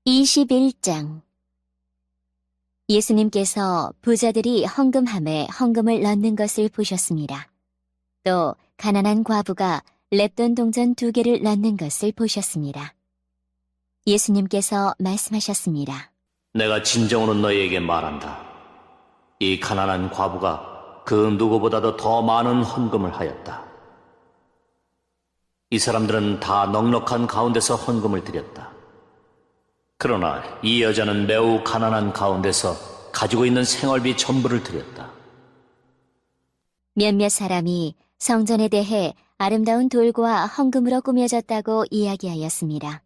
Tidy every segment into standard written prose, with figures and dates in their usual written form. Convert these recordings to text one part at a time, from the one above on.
21장. 예수님께서 부자들이 헌금함에 헌금을 넣는 것을 보셨습니다. 또 가난한 과부가 렙돈 동전 2개를 넣는 것을 보셨습니다. 예수님께서 말씀하셨습니다. 내가 진정으로 너희에게 말한다. 이 가난한 과부가 그 누구보다도 더 많은 헌금을 하였다. 이 사람들은 다 넉넉한 가운데서 헌금을 드렸다. 그러나 이 여자는 매우 가난한 가운데서 가지고 있는 생활비 전부를 드렸다. 몇몇 사람이 성전에 대해 아름다운 돌과 헌금으로 꾸며졌다고 이야기하였습니다.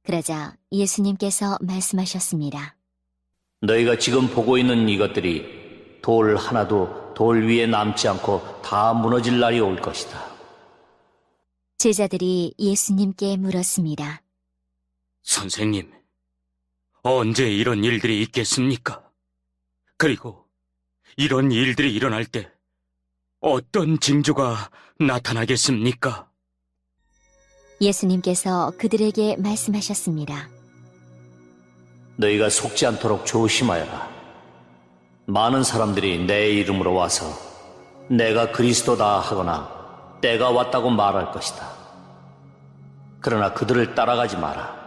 그러자 예수님께서 말씀하셨습니다. 너희가 지금 보고 있는 이것들이 돌 하나도 돌 위에 남지 않고 다 무너질 날이 올 것이다. 제자들이 예수님께 물었습니다. 선생님, 언제 이런 일들이 있겠습니까? 그리고 이런 일들이 일어날 때 어떤 징조가 나타나겠습니까? 예수님께서 그들에게 말씀하셨습니다. 너희가 속지 않도록 조심하여라. 많은 사람들이 내 이름으로 와서 내가 그리스도다 하거나 때가 왔다고 말할 것이다. 그러나 그들을 따라가지 마라.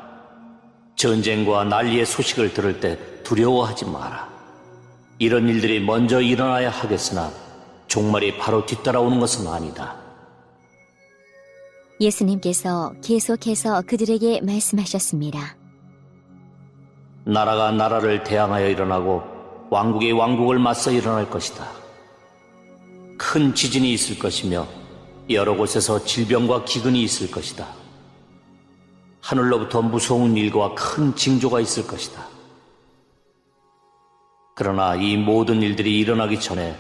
전쟁과 난리의 소식을 들을 때 두려워하지 마라. 이런 일들이 먼저 일어나야 하겠으나 종말이 바로 뒤따라오는 것은 아니다. 예수님께서 계속해서 그들에게 말씀하셨습니다. 나라가 나라를 대항하여 일어나고 왕국이 왕국을 맞서 일어날 것이다. 큰 지진이 있을 것이며 여러 곳에서 질병과 기근이 있을 것이다. 하늘로부터 무서운 일과 큰 징조가 있을 것이다. 그러나 이 모든 일들이 일어나기 전에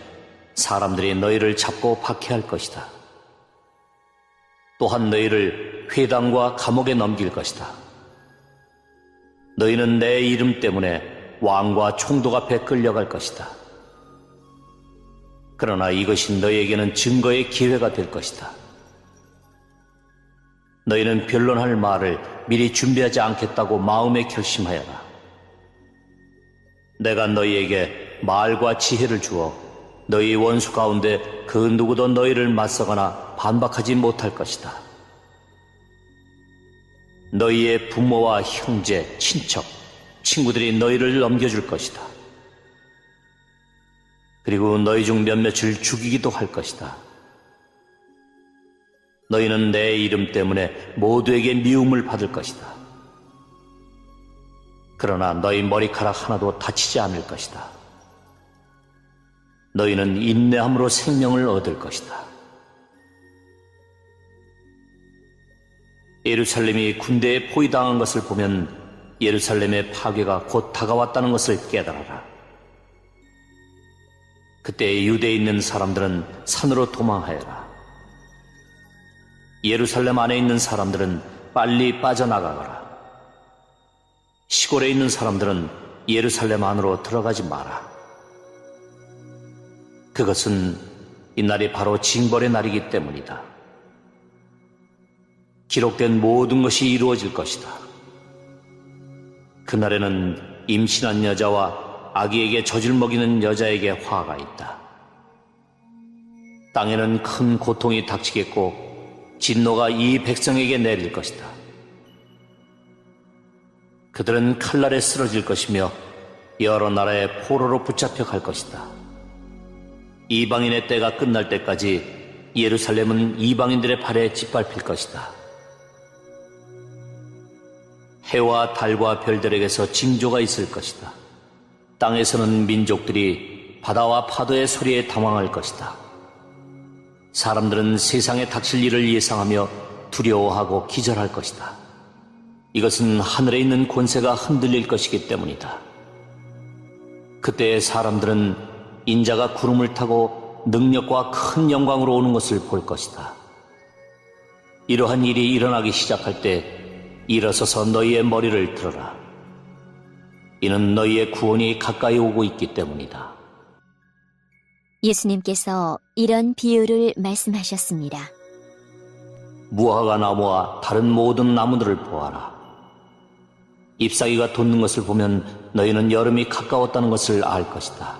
사람들이 너희를 잡고 박해할 것이다. 또한 너희를 회당과 감옥에 넘길 것이다. 너희는 내 이름 때문에 왕과 총독 앞에 끌려갈 것이다. 그러나 이것이 너희에게는 증거의 기회가 될 것이다. 너희는 변론할 말을 미리 준비하지 않겠다고 마음에 결심하여라. 내가 너희에게 말과 지혜를 주어 너희 원수 가운데 그 누구도 너희를 맞서거나 반박하지 못할 것이다. 너희의 부모와 형제, 친척, 친구들이 너희를 넘겨줄 것이다. 그리고 너희 중 몇몇을 죽이기도 할 것이다. 너희는 내 이름 때문에 모두에게 미움을 받을 것이다. 그러나 너희 머리카락 하나도 다치지 않을 것이다. 너희는 인내함으로 생명을 얻을 것이다. 예루살렘이 군대에 포위당한 것을 보면 예루살렘의 파괴가 곧 다가왔다는 것을 깨달아라. 그때 유대에 있는 사람들은 산으로 도망하여라. 예루살렘 안에 있는 사람들은 빨리 빠져나가거라. 시골에 있는 사람들은 예루살렘 안으로 들어가지 마라. 그것은 이날이 바로 징벌의 날이기 때문이다. 기록된 모든 것이 이루어질 것이다. 그날에는 임신한 여자와 아기에게 젖을 먹이는 여자에게 화가 있다. 땅에는 큰 고통이 닥치겠고 진노가 이 백성에게 내릴 것이다. 그들은 칼날에 쓰러질 것이며 여러 나라의 포로로 붙잡혀 갈 것이다. 이방인의 때가 끝날 때까지 예루살렘은 이방인들의 발에 짓밟힐 것이다. 해와 달과 별들에게서 징조가 있을 것이다. 땅에서는 민족들이 바다와 파도의 소리에 당황할 것이다. 사람들은 세상에 닥칠 일을 예상하며 두려워하고 기절할 것이다. 이것은 하늘에 있는 권세가 흔들릴 것이기 때문이다. 그때 사람들은 인자가 구름을 타고 능력과 큰 영광으로 오는 것을 볼 것이다. 이러한 일이 일어나기 시작할 때 일어서서 너희의 머리를 들어라. 이는 너희의 구원이 가까이 오고 있기 때문이다. 예수님께서 이런 비유를 말씀하셨습니다. 무화과 나무와 다른 모든 나무들을 보아라. 잎사귀가 돋는 것을 보면 너희는 여름이 가까웠다는 것을 알 것이다.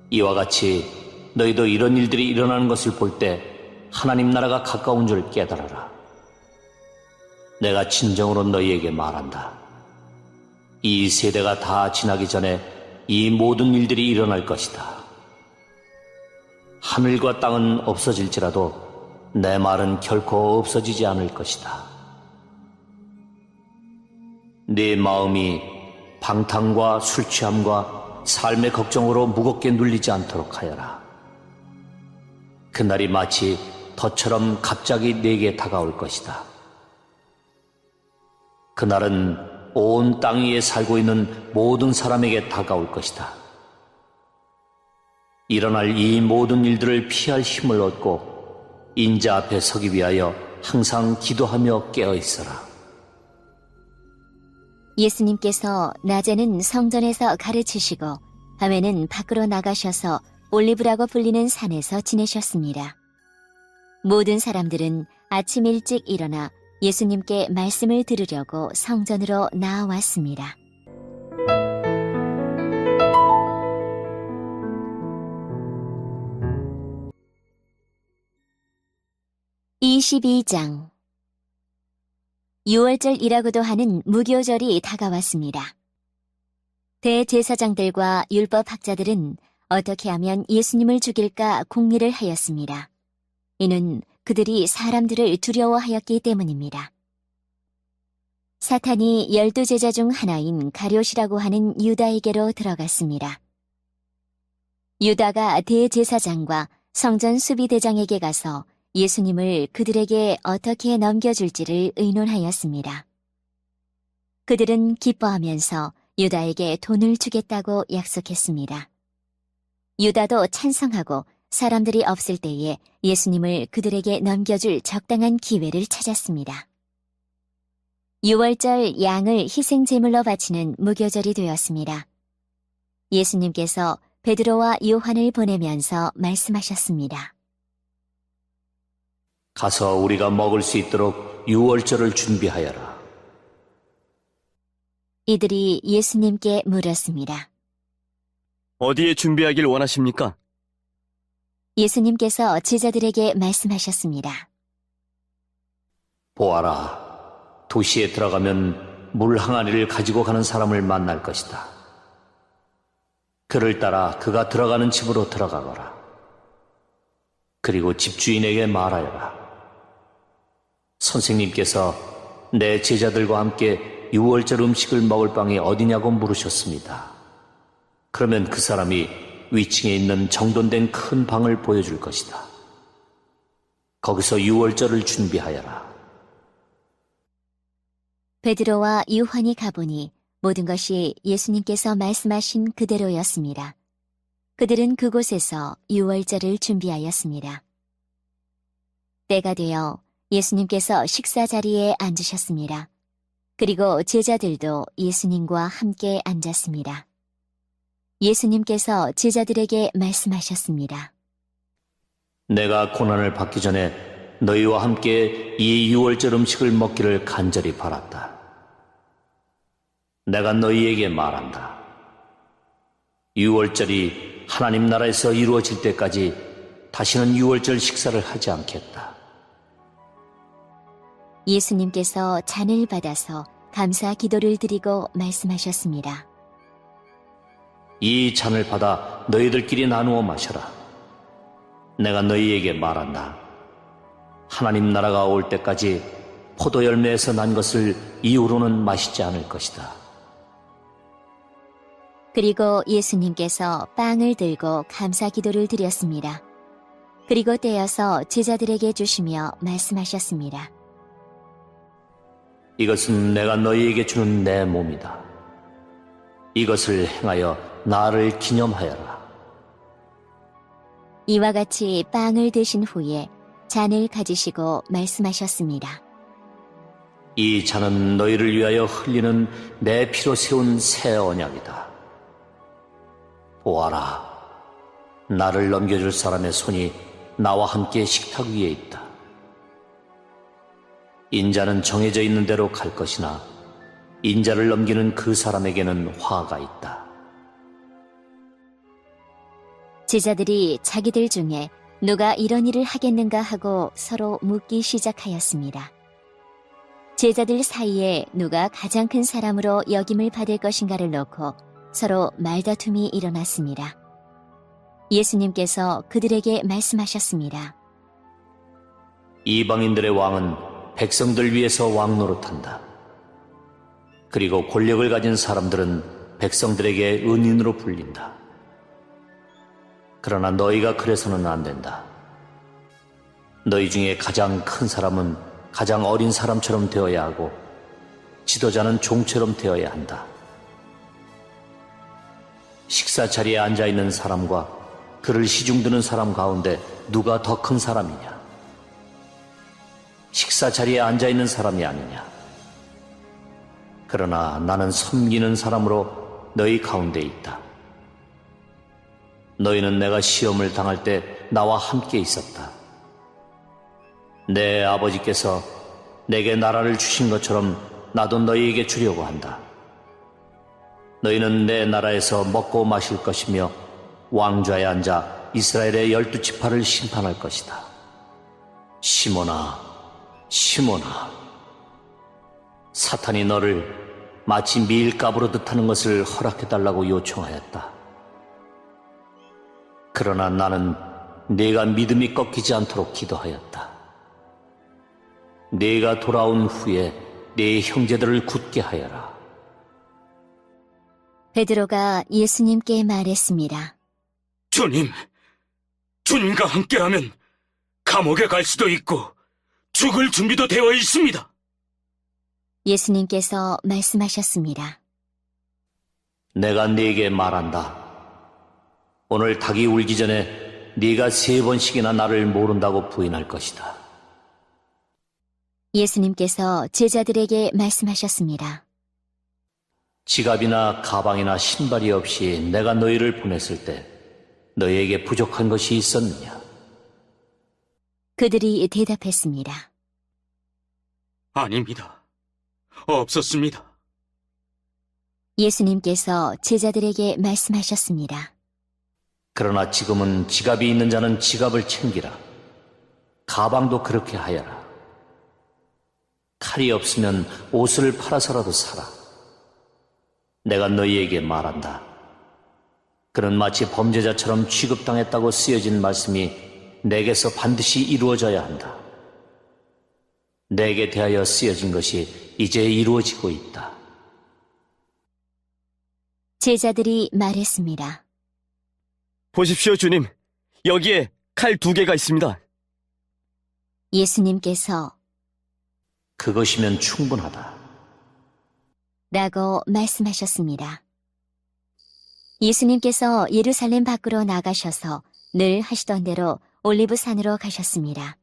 이와 같이 너희도 이런 일들이 일어나는 것을 볼 때 하나님 나라가 가까운 줄 깨달아라. 내가 진정으로 너희에게 말한다. 이 세대가 다 지나기 전에 이 모든 일들이 일어날 것이다. 하늘과 땅은 없어질지라도 내 말은 결코 없어지지 않을 것이다. 네 마음이 방탕과 술 취함과 삶의 걱정으로 무겁게 눌리지 않도록 하여라. 그날이 마치 덫처럼 갑자기 내게 다가올 것이다. 그날은 온 땅 위에 살고 있는 모든 사람에게 다가올 것이다. 일어날 이 모든 일들을 피할 힘을 얻고 인자 앞에 서기 위하여 항상 기도하며 깨어 있어라. 예수님께서 낮에는 성전에서 가르치시고 밤에는 밖으로 나가셔서 올리브라고 불리는 산에서 지내셨습니다. 모든 사람들은 아침 일찍 일어나 예수님께 말씀을 들으려고 성전으로 나아왔습니다. 22장 6월절이라고도 하는 무교절이 다가왔습니다. 대제사장들과 율법학자들은 어떻게 하면 예수님을 죽일까 궁리를 하였습니다. 이는 그들이 사람들을 두려워하였기 때문입니다. 사탄이 12제자 중 하나인 가룟이라고 하는 유다에게로 들어갔습니다. 유다가 대제사장과 성전 수비대장에게 가서 예수님을 그들에게 어떻게 넘겨줄지를 의논하였습니다. 그들은 기뻐하면서 유다에게 돈을 주겠다고 약속했습니다. 유다도 찬성하고 사람들이 없을 때에 예수님을 그들에게 넘겨줄 적당한 기회를 찾았습니다. 6월절 양을 희생제물로 바치는 무교절이 되었습니다. 예수님께서 베드로와 요한을 보내면서 말씀하셨습니다. 가서 우리가 먹을 수 있도록 유월절을 준비하여라. 이들이 예수님께 물었습니다. 어디에 준비하길 원하십니까? 예수님께서 제자들에게 말씀하셨습니다. 보아라, 도시에 들어가면 물 항아리를 가지고 가는 사람을 만날 것이다. 그를 따라 그가 들어가는 집으로 들어가거라. 그리고 집주인에게 말하여라. 선생님께서 내 제자들과 함께 유월절 음식을 먹을 방이 어디냐고 물으셨습니다. 그러면 그 사람이 위층에 있는 정돈된 큰 방을 보여줄 것이다. 거기서 유월절을 준비하여라. 베드로와 요한이 가보니 모든 것이 예수님께서 말씀하신 그대로였습니다. 그들은 그곳에서 유월절을 준비하였습니다. 때가 되어 예수님께서 식사 자리에 앉으셨습니다. 그리고 제자들도 예수님과 함께 앉았습니다. 예수님께서 제자들에게 말씀하셨습니다. 내가 고난을 받기 전에 너희와 함께 이 유월절 음식을 먹기를 간절히 바랐다. 내가 너희에게 말한다. 유월절이 하나님 나라에서 이루어질 때까지 다시는 유월절 식사를 하지 않겠다. 예수님께서 잔을 받아서 감사 기도를 드리고 말씀하셨습니다. 이 잔을 받아 너희들끼리 나누어 마셔라. 내가 너희에게 말한다. 하나님 나라가 올 때까지 포도 열매에서 난 것을 이후로는 마시지 않을 것이다. 그리고 예수님께서 빵을 들고 감사 기도를 드렸습니다. 그리고 떼어서 제자들에게 주시며 말씀하셨습니다. 이것은 내가 너희에게 주는 내 몸이다. 이것을 행하여 나를 기념하여라. 이와 같이 빵을 드신 후에 잔을 가지시고 말씀하셨습니다. 이 잔은 너희를 위하여 흘리는 내 피로 세운 새 언약이다. 보아라, 나를 넘겨줄 사람의 손이 나와 함께 식탁 위에 있다. 인자는 정해져 있는 대로 갈 것이나 인자를 넘기는 그 사람에게는 화가 있다. 제자들이 자기들 중에 누가 이런 일을 하겠는가 하고 서로 묻기 시작하였습니다. 제자들 사이에 누가 가장 큰 사람으로 여김을 받을 것인가를 놓고 서로 말다툼이 일어났습니다. 예수님께서 그들에게 말씀하셨습니다. 이방인들의 왕은 백성들 위해서 왕 노릇한다. 그리고 권력을 가진 사람들은 백성들에게 은인으로 불린다. 그러나 너희가 그래서는 안 된다. 너희 중에 가장 큰 사람은 가장 어린 사람처럼 되어야 하고 지도자는 종처럼 되어야 한다. 식사 자리에 앉아있는 사람과 그를 시중드는 사람 가운데 누가 더 큰 사람이냐? 식사 자리에 앉아있는 사람이 아니냐? 그러나 나는 섬기는 사람으로 너희 가운데 있다. 너희는 내가 시험을 당할 때 나와 함께 있었다. 내 아버지께서 내게 나라를 주신 것처럼 나도 너희에게 주려고 한다. 너희는 내 나라에서 먹고 마실 것이며 왕좌에 앉아 이스라엘의 12지파를 심판할 것이다. 시몬아, 시몬아, 사탄이 너를 마치 밀가부로 듯하는 것을 허락해달라고 요청하였다. 그러나 나는 네가 믿음이 꺾이지 않도록 기도하였다. 네가 돌아온 후에 네 형제들을 굳게 하여라. 베드로가 예수님께 말했습니다. 주님, 주님과 함께하면 감옥에 갈 수도 있고 죽을 준비도 되어 있습니다. 예수님께서 말씀하셨습니다. 내가 네게 말한다. 오늘 닭이 울기 전에 네가 3번씩이나 나를 모른다고 부인할 것이다. 예수님께서 제자들에게 말씀하셨습니다. 지갑이나 가방이나 신발이 없이 내가 너희를 보냈을 때 너희에게 부족한 것이 있었느냐? 그들이 대답했습니다. 아닙니다. 없었습니다. 예수님께서 제자들에게 말씀하셨습니다. 그러나 지금은 지갑이 있는 자는 지갑을 챙기라. 가방도 그렇게 하여라. 칼이 없으면 옷을 팔아서라도 사라. 내가 너희에게 말한다. 그는 마치 범죄자처럼 취급당했다고 쓰여진 말씀이 내게서 반드시 이루어져야 한다. 내게 대하여 쓰여진 것이 이제 이루어지고 있다. 제자들이 말했습니다. 보십시오, 주님. 여기에 칼 2개가 있습니다. 예수님께서 그것이면 충분하다. 라고 말씀하셨습니다. 예수님께서 예루살렘 밖으로 나가셔서 늘 하시던 대로 올리브산으로 가셨습니다.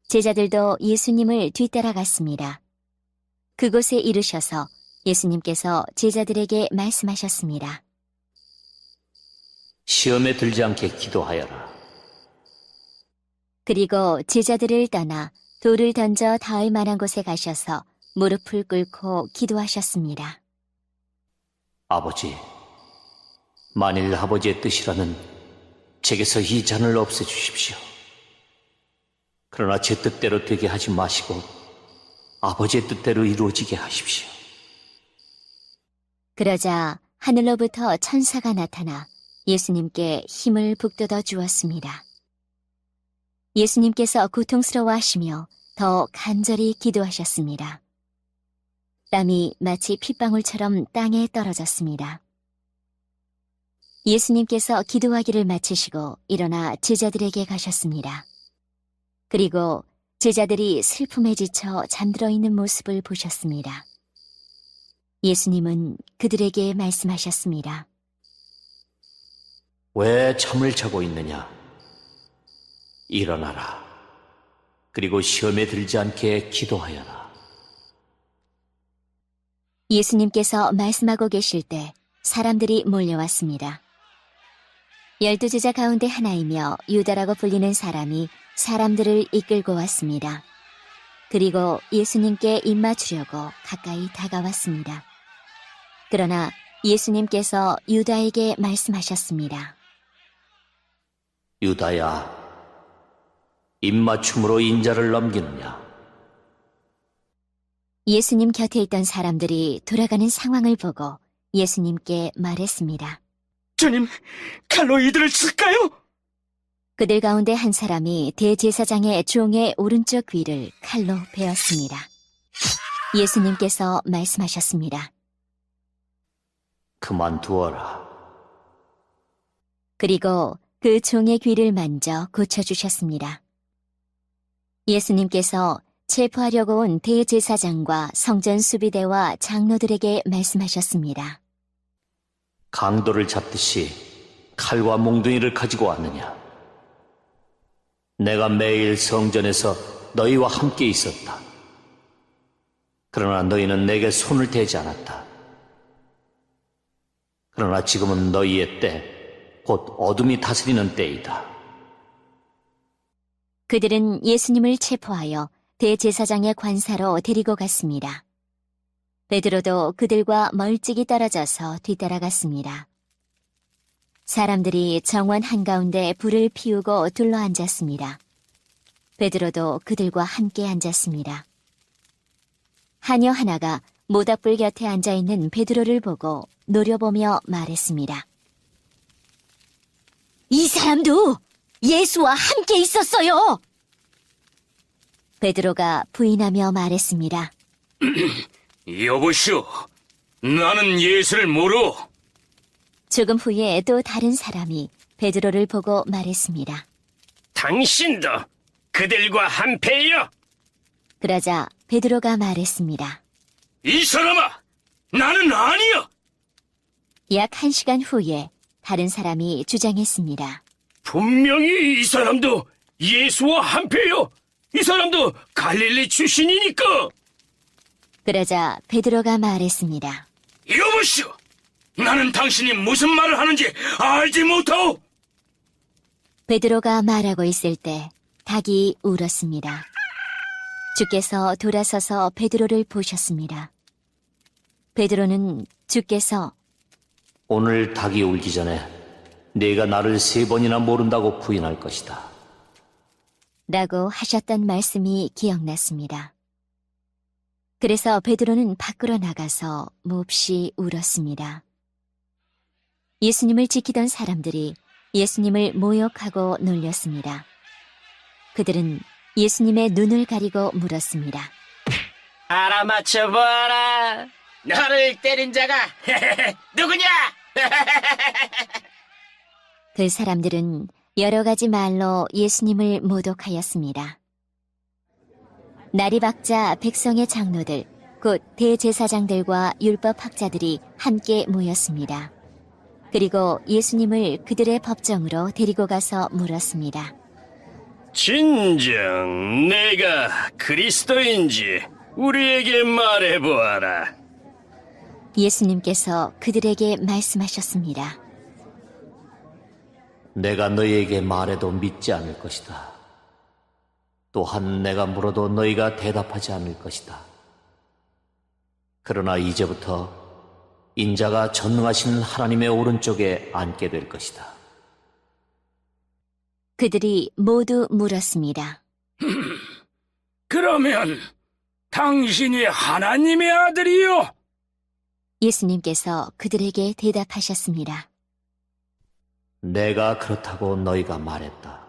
제자들도 예수님을 뒤따라갔습니다. 그곳에 이르셔서 예수님께서 제자들에게 말씀하셨습니다. 시험에 들지 않게 기도하여라. 그리고 제자들을 떠나 돌을 던져 닿을 만한 곳에 가셔서 무릎을 꿇고 기도하셨습니다. 아버지, 만일 아버지의 뜻이라면 제게서 이 잔을 없애주십시오. 그러나 제 뜻대로 되게 하지 마시고 아버지의 뜻대로 이루어지게 하십시오. 그러자 하늘로부터 천사가 나타나 예수님께 힘을 북돋워 주었습니다. 예수님께서 고통스러워하시며 더 간절히 기도하셨습니다. 땀이 마치 핏방울처럼 땅에 떨어졌습니다. 예수님께서 기도하기를 마치시고 일어나 제자들에게 가셨습니다. 그리고 제자들이 슬픔에 지쳐 잠들어 있는 모습을 보셨습니다. 예수님은 그들에게 말씀하셨습니다. 왜 잠을 자고 있느냐? 일어나라. 그리고 시험에 들지 않게 기도하여라. 예수님께서 말씀하고 계실 때 사람들이 몰려왔습니다. 12제자 가운데 하나이며 유다라고 불리는 사람이 사람들을 이끌고 왔습니다. 그리고 예수님께 입맞추려고 가까이 다가왔습니다. 그러나 예수님께서 유다에게 말씀하셨습니다. 유다야, 입맞춤으로 인자를 넘기느냐? 예수님 곁에 있던 사람들이 돌아가는 상황을 보고 예수님께 말했습니다. 주님, 칼로 이들을 칠까요? 그들 가운데 한 사람이 대제사장의 종의 오른쪽 귀를 칼로 베었습니다. 예수님께서 말씀하셨습니다. 그만두어라. 그리고 그 종의 귀를 만져 고쳐주셨습니다. 예수님께서 체포하려고 온 대제사장과 성전 수비대와 장로들에게 말씀하셨습니다. 강도를 잡듯이 칼과 몽둥이를 가지고 왔느냐? 내가 매일 성전에서 너희와 함께 있었다. 그러나 너희는 내게 손을 대지 않았다. 그러나 지금은 너희의 때, 곧 어둠이 다스리는 때이다. 그들은 예수님을 체포하여 대제사장의 관사로 데리고 갔습니다. 베드로도 그들과 멀찍이 떨어져서 뒤따라갔습니다. 사람들이 정원 한가운데 불을 피우고 둘러앉았습니다. 베드로도 그들과 함께 앉았습니다. 하녀 하나가 모닥불 곁에 앉아있는 베드로를 보고 노려보며 말했습니다. 이 사람도 예수와 함께 있었어요! 베드로가 부인하며 말했습니다. 여보시오, 나는 예수를 모르. 조금 후에 또 다른 사람이 베드로를 보고 말했습니다. 당신도 그들과 한패요? 그러자 베드로가 말했습니다. 이 사람아, 나는 아니야. 약 1시간 후에 다른 사람이 주장했습니다. 분명히 이 사람도 예수와 한패요. 이 사람도 갈릴리 출신이니까. 그러자 베드로가 말했습니다. 여보시오, 나는 당신이 무슨 말을 하는지 알지 못하오. 베드로가 말하고 있을 때 닭이 울었습니다. 주께서 돌아서서 베드로를 보셨습니다. 베드로는 주께서 오늘 닭이 울기 전에 네가 나를 3번이나 모른다고 부인할 것이다. 라고 하셨던 말씀이 기억났습니다. 그래서 베드로는 밖으로 나가서 몹시 울었습니다. 예수님을 지키던 사람들이 예수님을 모욕하고 놀렸습니다. 그들은 예수님의 눈을 가리고 물었습니다. 알아맞혀봐라. 너를 때린 자가 누구냐? 그 사람들은 여러 가지 말로 예수님을 모독하였습니다. 날이 밝자 백성의 장로들, 곧 대제사장들과 율법학자들이 함께 모였습니다. 그리고 예수님을 그들의 법정으로 데리고 가서 물었습니다. 진정 내가 그리스도인지 우리에게 말해보아라. 예수님께서 그들에게 말씀하셨습니다. 내가 너희에게 말해도 믿지 않을 것이다. 또한 내가 물어도 너희가 대답하지 않을 것이다. 그러나 이제부터 인자가 전능하신 하나님의 오른쪽에 앉게 될 것이다. 그들이 모두 물었습니다. 그러면 당신이 하나님의 아들이요? 예수님께서 그들에게 대답하셨습니다. 내가 그렇다고 너희가 말했다.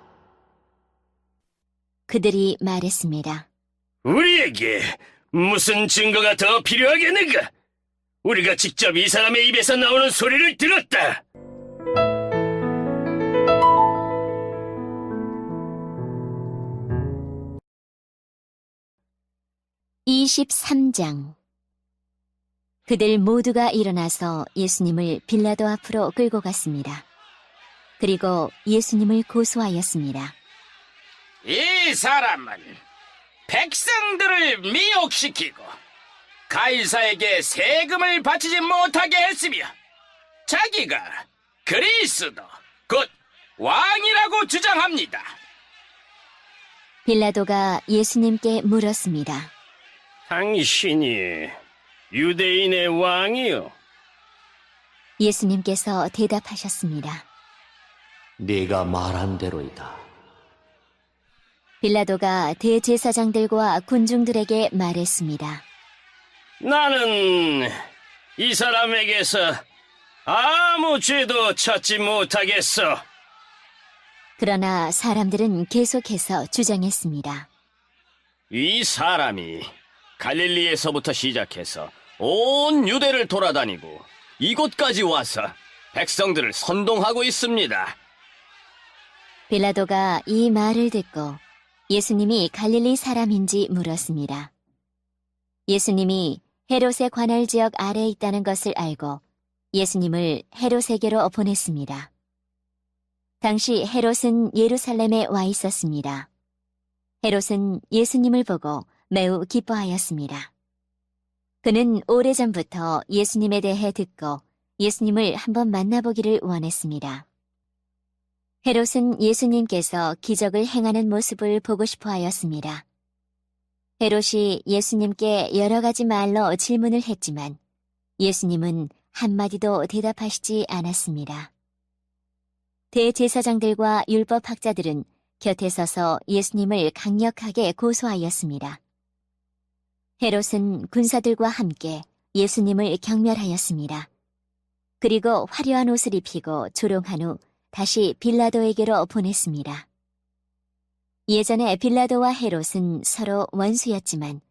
그들이 말했습니다. 우리에게 무슨 증거가 더 필요하겠는가? 우리가 직접 이 사람의 입에서 나오는 소리를 들었다. (23장) 그들 모두가 일어나서 예수님을 빌라도 앞으로 끌고 갔습니다. 그리고 예수님을 고소하였습니다. 이 사람은 백성들을 미혹시키고 가이사에게 세금을 바치지 못하게 했으며 자기가 그리스도 곧 왕이라고 주장합니다. 빌라도가 예수님께 물었습니다. 당신이 유대인의 왕이요? 예수님께서 대답하셨습니다. 네가 말한 대로이다. 빌라도가 대제사장들과 군중들에게 말했습니다. 나는 이 사람에게서 아무 죄도 찾지 못하겠어. 그러나 사람들은 계속해서 주장했습니다. 이 사람이 갈릴리에서부터 시작해서 온 유대를 돌아다니고 이곳까지 와서 백성들을 선동하고 있습니다. 빌라도가 이 말을 듣고 예수님이 갈릴리 사람인지 물었습니다. 예수님이 헤롯의 관할 지역 아래에 있다는 것을 알고 예수님을 헤롯에게로 보냈습니다. 당시 헤롯은 예루살렘에 와 있었습니다. 헤롯은 예수님을 보고 매우 기뻐하였습니다. 그는 오래전부터 예수님에 대해 듣고 예수님을 한번 만나보기를 원했습니다. 헤롯은 예수님께서 기적을 행하는 모습을 보고 싶어 하였습니다. 헤롯이 예수님께 여러 가지 말로 질문을 했지만 예수님은 한마디도 대답하시지 않았습니다. 대제사장들과 율법학자들은 곁에 서서 예수님을 강력하게 고소하였습니다. 헤롯은 군사들과 함께 예수님을 경멸하였습니다. 그리고 화려한 옷을 입히고 조롱한 후 다시 빌라도에게로 보냈습니다. 예전에 빌라도와 헤롯은 서로 원수였지만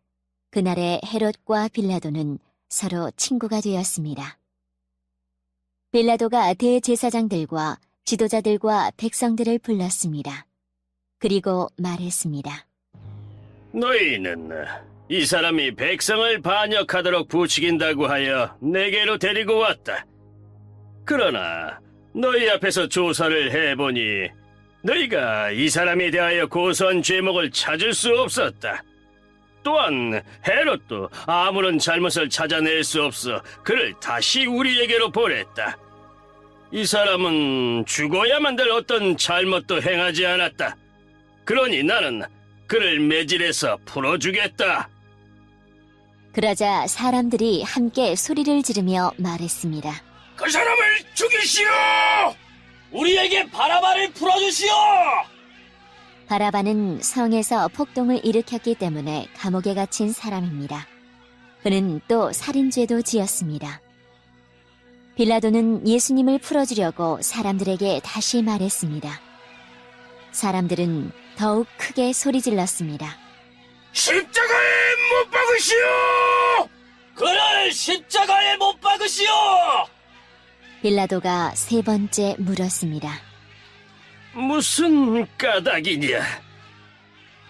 그날의 헤롯과 빌라도는 서로 친구가 되었습니다. 빌라도가 대제사장들과 지도자들과 백성들을 불렀습니다. 그리고 말했습니다. 너희는 이 사람이 백성을 반역하도록 부추긴다고 하여 내게로 데리고 왔다. 그러나 너희 앞에서 조사를 해보니 너희가 이 사람에 대하여 고소한 죄목을 찾을 수 없었다. 또한 헤롯도 아무런 잘못을 찾아낼 수 없어 그를 다시 우리에게로 보냈다. 이 사람은 죽어야만 될 어떤 잘못도 행하지 않았다. 그러니 나는 그를 매질해서 풀어주겠다. 그러자 사람들이 함께 소리를 지르며 말했습니다. 그 사람을 죽이시오! 우리에게 바라바를 풀어주시오! 바라바는 성에서 폭동을 일으켰기 때문에 감옥에 갇힌 사람입니다. 그는 또 살인죄도 지었습니다. 빌라도는 예수님을 풀어주려고 사람들에게 다시 말했습니다. 사람들은 더욱 크게 소리질렀습니다. 십자가에 못 박으시오! 그를 십자가에 못 박으시오! 빌라도가 세 번째 물었습니다. 무슨 까닭이냐?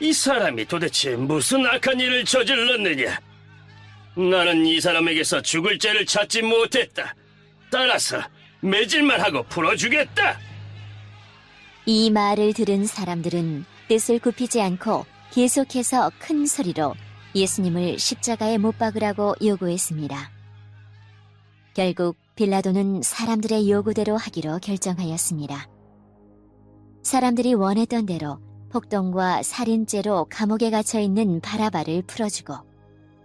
이 사람이 도대체 무슨 악한 일을 저질렀느냐? 나는 이 사람에게서 죽을 죄를 찾지 못했다. 따라서 매질만 하고 풀어주겠다. 이 말을 들은 사람들은 뜻을 굽히지 않고 계속해서 큰 소리로 예수님을 십자가에 못 박으라고 요구했습니다. 결국 빌라도는 사람들의 요구대로 하기로 결정하였습니다. 사람들이 원했던 대로 폭동과 살인죄로 감옥에 갇혀 있는 바라바를 풀어주고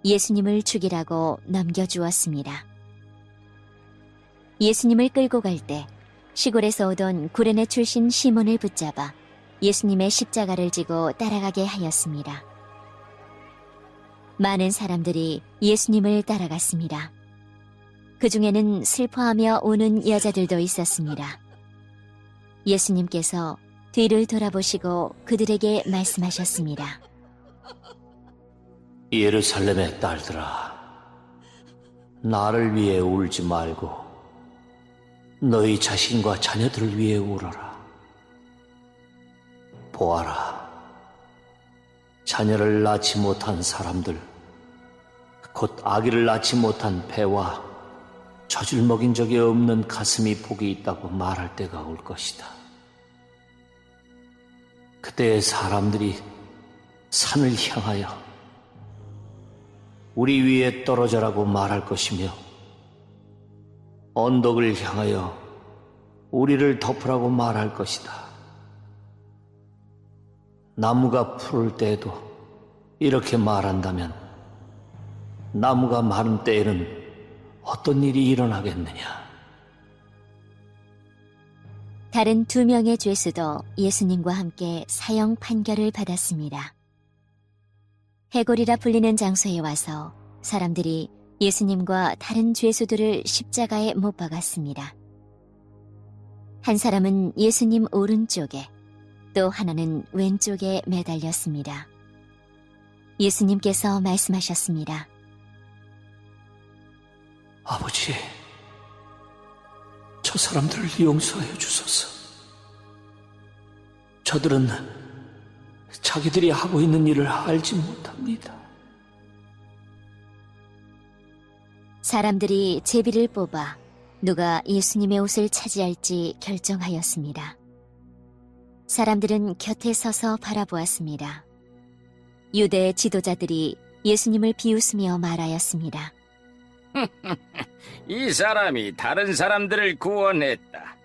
예수님을 죽이라고 넘겨주었습니다. 예수님을 끌고 갈 때 시골에서 오던 구레네 출신 시몬을 붙잡아 예수님의 십자가를 지고 따라가게 하였습니다. 많은 사람들이 예수님을 따라갔습니다. 그 중에는 슬퍼하며 우는 여자들도 있었습니다. 예수님께서 뒤를 돌아보시고 그들에게 말씀하셨습니다. 예루살렘의 딸들아, 나를 위해 울지 말고 너희 자신과 자녀들을 위해 울어라. 보아라, 자녀를 낳지 못한 사람들, 곧 아기를 낳지 못한 배와 젖을 먹인 적이 없는 가슴이 복이 있다고 말할 때가 올 것이다. 그때 사람들이 산을 향하여 우리 위에 떨어져라고 말할 것이며 언덕을 향하여 우리를 덮으라고 말할 것이다. 나무가 푸를 때에도 이렇게 말한다면 나무가 마른 때에는 어떤 일이 일어나겠느냐? 다른 2명의 죄수도 예수님과 함께 사형 판결을 받았습니다. 해골이라 불리는 장소에 와서 사람들이 예수님과 다른 죄수들을 십자가에 못 박았습니다. 한 사람은 예수님 오른쪽에, 또 하나는 왼쪽에 매달렸습니다. 예수님께서 말씀하셨습니다. 아버지, 저 사람들을 용서해 주소서. 저들은 자기들이 하고 있는 일을 알지 못합니다. 사람들이 제비를 뽑아 누가 예수님의 옷을 차지할지 결정하였습니다. 사람들은 곁에 서서 바라보았습니다. 유대 지도자들이 예수님을 비웃으며 말하였습니다. 이 사람이 다른 사람들을 구원했다.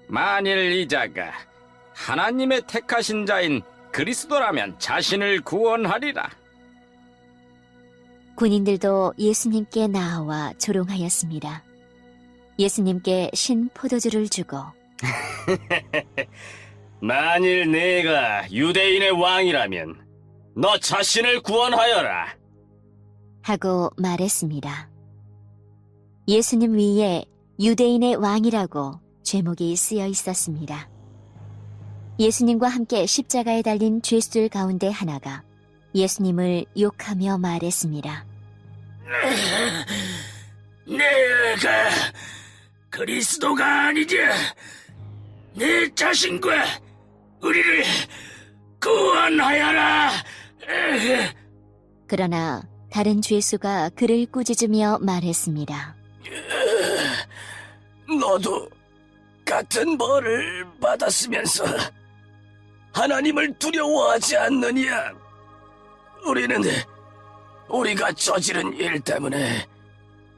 만일 이 자가 하나님의 택하신 자인 그리스도라면 자신을 구원하리라. 군인들도 예수님께 나아와 조롱하였습니다. 예수님께 신 포도주를 주고 만일 내가 유대인의 왕이라면 너 자신을 구원하여라. 하고 말했습니다. 예수님 위에 유대인의 왕이라고 죄목이 쓰여 있었습니다. 예수님과 함께 십자가에 달린 죄수들 가운데 하나가 예수님을 욕하며 말했습니다. 내가 그리스도가 아니냐? 내 자신과 우리를 구원하여라. 그러나 다른 죄수가 그를 꾸짖으며 말했습니다. 너도 같은 벌을 받았으면서 하나님을 두려워하지 않느냐? 우리는 우리가 저지른 일 때문에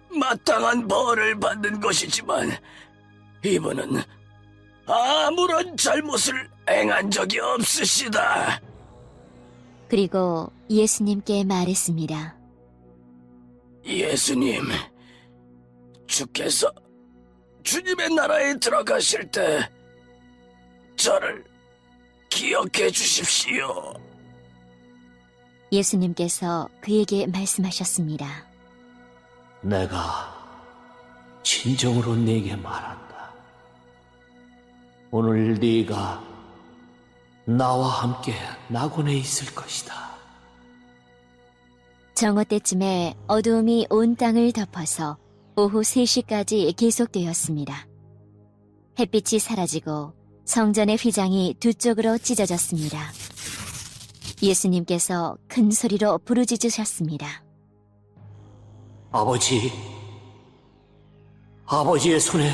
마땅한 벌을 받는 것이지만 이분은 아무런 잘못을 행한 적이 없으시다. 그리고 예수님께 말했습니다. 예수님, 주께서 주님의 나라에 들어가실 때 저를 기억해 주십시오. 예수님께서 그에게 말씀하셨습니다. 내가 진정으로 네게 말한다. 오늘 네가 나와 함께 낙원에 있을 것이다. 정오 때쯤에 어두움이 온 땅을 덮어서 오후 3시까지 계속되었습니다. 햇빛이 사라지고 성전의 휘장이 두 쪽으로 찢어졌습니다. 예수님께서 큰 소리로 부르짖으셨습니다. 아버지의 손에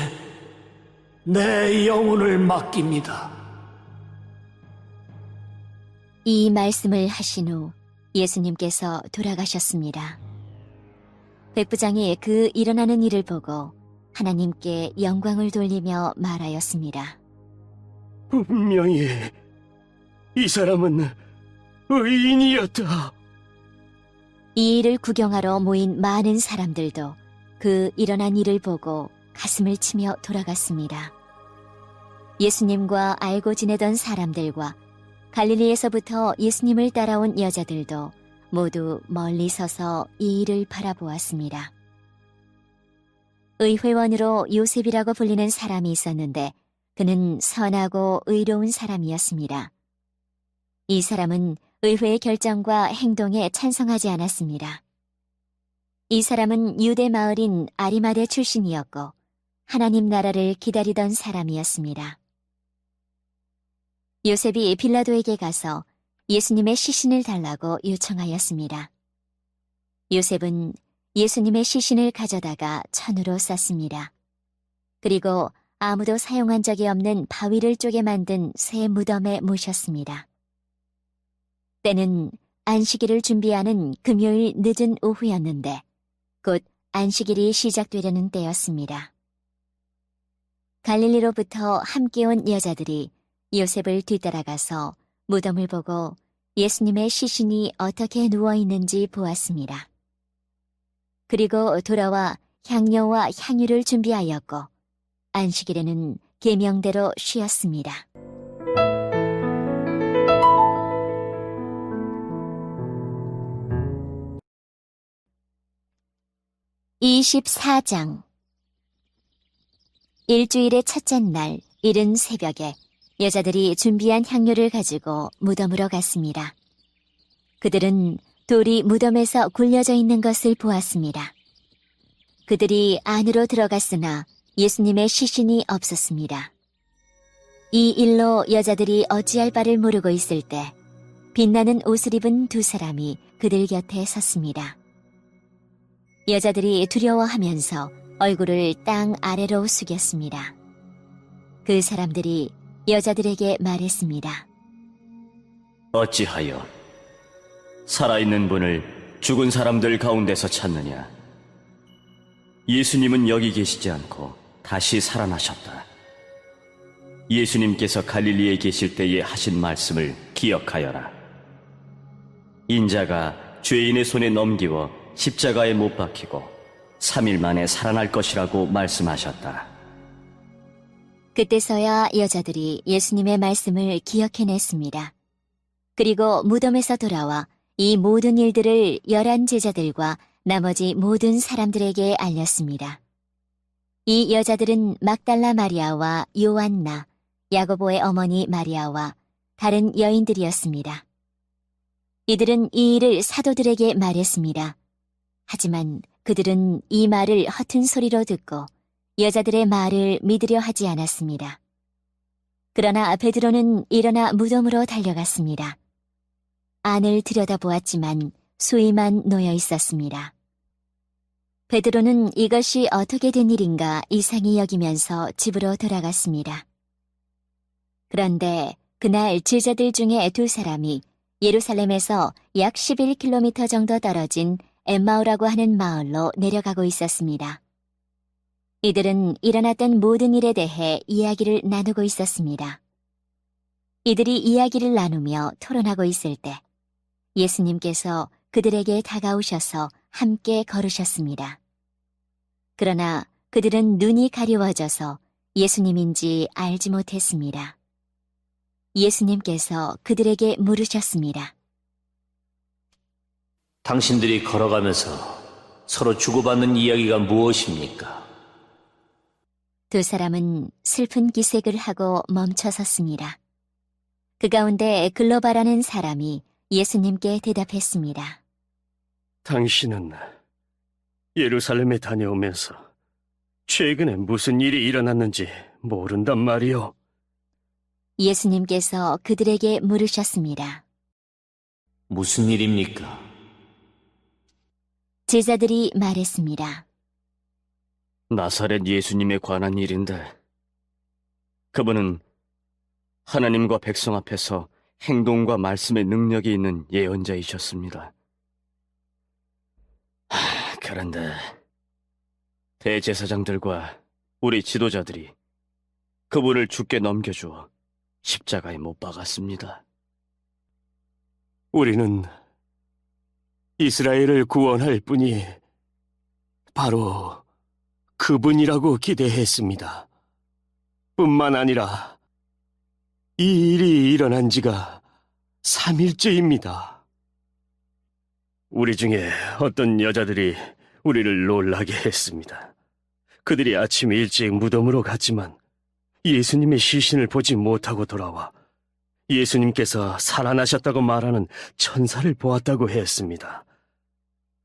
내 영혼을 맡깁니다. 이 말씀을 하신 후 예수님께서 돌아가셨습니다. 백부장이 그 일어나는 일을 보고 하나님께 영광을 돌리며 말하였습니다. 분명히 이 사람은 의인이었다. 이 일을 구경하러 모인 많은 사람들도 그 일어난 일을 보고 가슴을 치며 돌아갔습니다. 예수님과 알고 지내던 사람들과 갈릴리에서부터 예수님을 따라온 여자들도 모두 멀리 서서 이 일을 바라보았습니다. 의회원으로 요셉이라고 불리는 사람이 있었는데 그는 선하고 의로운 사람이었습니다. 이 사람은 의회의 결정과 행동에 찬성하지 않았습니다. 이 사람은 유대 마을인 아리마대 출신이었고 하나님 나라를 기다리던 사람이었습니다. 요셉이 빌라도에게 가서 예수님의 시신을 달라고 요청하였습니다. 요셉은 예수님의 시신을 가져다가 천으로 쌌습니다. 그리고 아무도 사용한 적이 없는 바위를 쪼개 만든 새 무덤에 모셨습니다. 때는 안식일을 준비하는 금요일 늦은 오후였는데 곧 안식일이 시작되려는 때였습니다. 갈릴리로부터 함께 온 여자들이 요셉을 뒤따라가서 무덤을 보고 예수님의 시신이 어떻게 누워 있는지 보았습니다. 그리고 돌아와 향료와 향유를 준비하였고 안식일에는 계명대로 쉬었습니다. 24장 일주일의 첫째 날 이른 새벽에 여자들이 준비한 향료를 가지고 무덤으로 갔습니다. 그들은 돌이 무덤에서 굴려져 있는 것을 보았습니다. 그들이 안으로 들어갔으나 예수님의 시신이 없었습니다. 이 일로 여자들이 어찌할 바를 모르고 있을 때 빛나는 옷을 입은 두 사람이 그들 곁에 섰습니다. 여자들이 두려워하면서 얼굴을 땅 아래로 숙였습니다. 그 사람들이 여자들에게 말했습니다. 어찌하여 살아있는 분을 죽은 사람들 가운데서 찾느냐? 예수님은 여기 계시지 않고 다시 살아나셨다. 예수님께서 갈릴리에 계실 때에 하신 말씀을 기억하여라. 인자가 죄인의 손에 넘기워 십자가에 못 박히고 3일 만에 살아날 것이라고 말씀하셨다. 그때서야 여자들이 예수님의 말씀을 기억해냈습니다. 그리고 무덤에서 돌아와 이 모든 일들을 11 제자들과 나머지 모든 사람들에게 알렸습니다. 이 여자들은 막달라 마리아와 요한나, 야고보의 어머니 마리아와 다른 여인들이었습니다. 이들은 이 일을 사도들에게 말했습니다. 하지만 그들은 이 말을 허튼 소리로 듣고 여자들의 말을 믿으려 하지 않았습니다. 그러나 베드로는 일어나 무덤으로 달려갔습니다. 안을 들여다보았지만 수의만 놓여 있었습니다. 베드로는 이것이 어떻게 된 일인가 이상히 여기면서 집으로 돌아갔습니다. 그런데 그날 제자들 중에 두 사람이 예루살렘에서 약 11km 정도 떨어진 엠마오라고 하는 마을로 내려가고 있었습니다. 이들은 일어났던 모든 일에 대해 이야기를 나누고 있었습니다. 이들이 이야기를 나누며 토론하고 있을 때 예수님께서 그들에게 다가오셔서 함께 걸으셨습니다. 그러나 그들은 눈이 가려워져서 예수님인지 알지 못했습니다. 예수님께서 그들에게 물으셨습니다. 당신들이 걸어가면서 서로 주고받는 이야기가 무엇입니까? 두 사람은 슬픈 기색을 하고 멈춰 섰습니다. 그 가운데 글로바라는 사람이 예수님께 대답했습니다. 당신은 예루살렘에 다녀오면서 최근에 무슨 일이 일어났는지 모른단 말이오. 예수님께서 그들에게 물으셨습니다. 무슨 일입니까? 제자들이 말했습니다. 나사렛 예수님에 관한 일인데 그분은 하나님과 백성 앞에서 행동과 말씀의 능력이 있는 예언자이셨습니다. 그런데 대제사장들과 우리 지도자들이 그분을 죽게 넘겨주어 십자가에 못 박았습니다. 우리는 이스라엘을 구원할 분이 바로 그분이라고 기대했습니다. 뿐만 아니라 이 일이 일어난 지가 3일째입니다. 우리 중에 어떤 여자들이 우리를 놀라게 했습니다. 그들이 아침 일찍 무덤으로 갔지만 예수님의 시신을 보지 못하고 돌아와 예수님께서 살아나셨다고 말하는 천사를 보았다고 했습니다.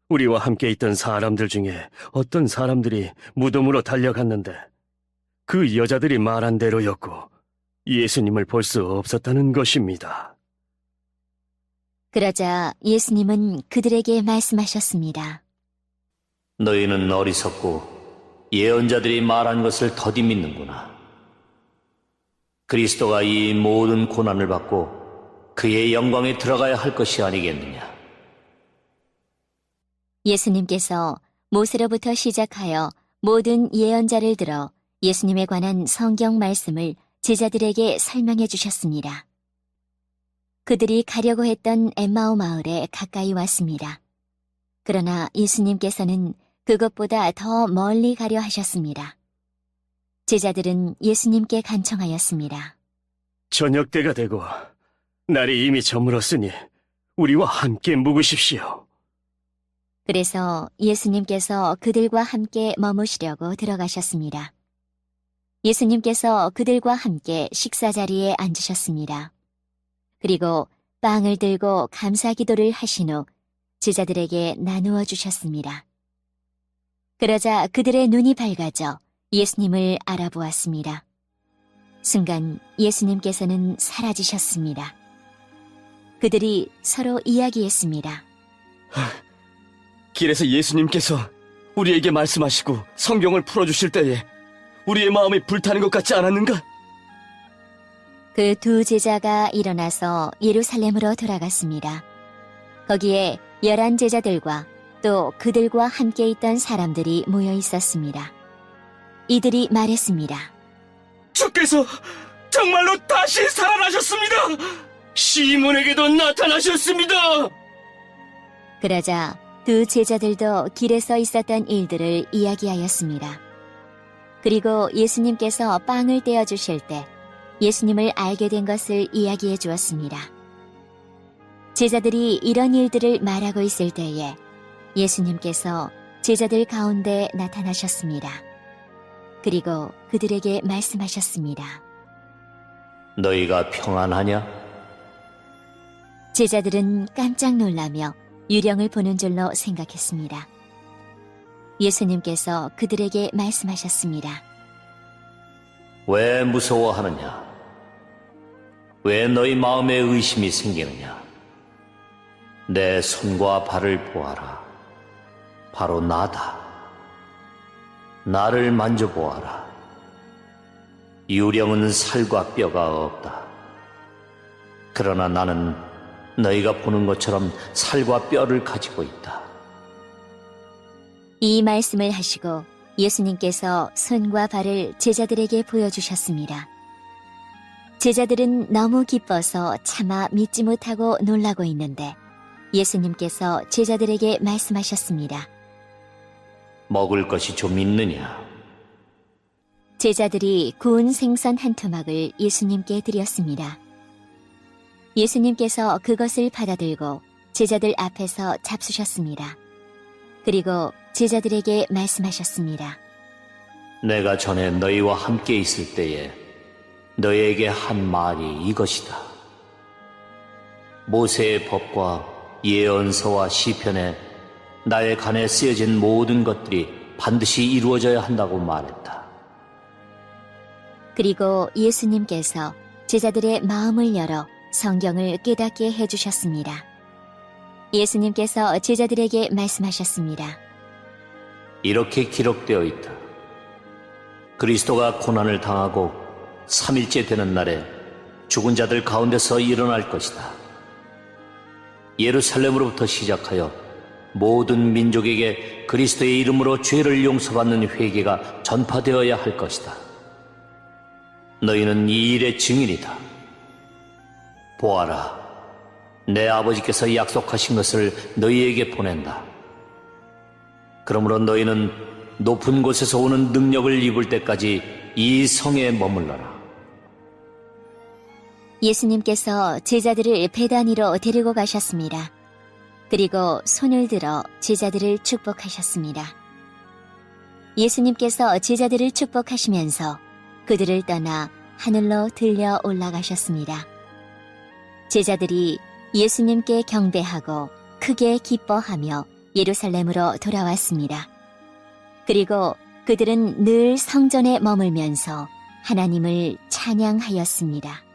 우리와 함께 있던 사람들 중에 어떤 사람들이 무덤으로 달려갔는데 그 여자들이 말한 대로였고 예수님을 볼 수 없었다는 것입니다. 그러자 예수님은 그들에게 말씀하셨습니다. 너희는 어리석고 예언자들이 말한 것을 더디 믿는구나. 그리스도가 이 모든 고난을 받고 그의 영광에 들어가야 할 것이 아니겠느냐. 예수님께서 모세로부터 시작하여 모든 예언자를 들어 예수님에 관한 성경 말씀을 제자들에게 설명해 주셨습니다. 그들이 가려고 했던 엠마오 마을에 가까이 왔습니다. 그러나 예수님께서는 그것보다 더 멀리 가려 하셨습니다. 제자들은 예수님께 간청하였습니다. 저녁 때가 되고 날이 이미 저물었으니 우리와 함께 묵으십시오. 그래서 예수님께서 그들과 함께 머무시려고 들어가셨습니다. 예수님께서 그들과 함께 식사 자리에 앉으셨습니다. 그리고 빵을 들고 감사 기도를 하신 후 제자들에게 나누어 주셨습니다. 그러자 그들의 눈이 밝아져 예수님을 알아보았습니다. 순간 예수님께서는 사라지셨습니다. 그들이 서로 이야기했습니다. 길에서 예수님께서 우리에게 말씀하시고 성경을 풀어주실 때에 우리의 마음이 불타는 것 같지 않았는가? 그 두 제자가 일어나서 예루살렘으로 돌아갔습니다. 거기에 11 제자들과 또 그들과 함께 있던 사람들이 모여 있었습니다. 이들이 말했습니다. 주께서 정말로 다시 살아나셨습니다. 시몬에게도 나타나셨습니다. 그러자 두 제자들도 길에 있었던 일들을 이야기하였습니다. 그리고 예수님께서 빵을 떼어 주실 때 예수님을 알게 된 것을 이야기해 주었습니다. 제자들이 이런 일들을 말하고 있을 때에 예수님께서 제자들 가운데 나타나셨습니다. 그리고 그들에게 말씀하셨습니다. 너희가 평안하냐? 제자들은 깜짝 놀라며 유령을 보는 줄로 생각했습니다. 예수님께서 그들에게 말씀하셨습니다. 왜 무서워하느냐? 왜 너희 마음에 의심이 생기느냐? 내 손과 발을 보아라. 바로 나다. 나를 만져보아라. 유령은 살과 뼈가 없다. 그러나 나는 너희가 보는 것처럼 살과 뼈를 가지고 있다. 이 말씀을 하시고 예수님께서 손과 발을 제자들에게 보여주셨습니다. 제자들은 너무 기뻐서 차마 믿지 못하고 놀라고 있는데 예수님께서 제자들에게 말씀하셨습니다. 먹을 것이 좀 있느냐? 제자들이 구운 생선 한 토막을 예수님께 드렸습니다. 예수님께서 그것을 받아들고 제자들 앞에서 잡수셨습니다. 그리고 제자들에게 말씀하셨습니다. 내가 전에 너희와 함께 있을 때에 너희에게 한 말이 이것이다. 모세의 법과 예언서와 시편에 나의 간에 쓰여진 모든 것들이 반드시 이루어져야 한다고 말했다. 그리고 예수님께서 제자들의 마음을 열어 성경을 깨닫게 해주셨습니다. 예수님께서 제자들에게 말씀하셨습니다. 이렇게 기록되어 있다. 그리스도가 고난을 당하고 3일째 되는 날에 죽은 자들 가운데서 일어날 것이다. 예루살렘으로부터 시작하여 모든 민족에게 그리스도의 이름으로 죄를 용서받는 회개가 전파되어야 할 것이다. 너희는 이 일의 증인이다. 보아라, 내 아버지께서 약속하신 것을 너희에게 보낸다. 그러므로 너희는 높은 곳에서 오는 능력을 입을 때까지 이 성에 머물러라. 예수님께서 제자들을 배단 위로 데리고 가셨습니다. 그리고 손을 들어 제자들을 축복하셨습니다. 예수님께서 제자들을 축복하시면서 그들을 떠나 하늘로 들려 올라가셨습니다. 제자들이 예수님께 경배하고 크게 기뻐하며 예루살렘으로 돌아왔습니다. 그리고 그들은 늘 성전에 머물면서 하나님을 찬양하였습니다.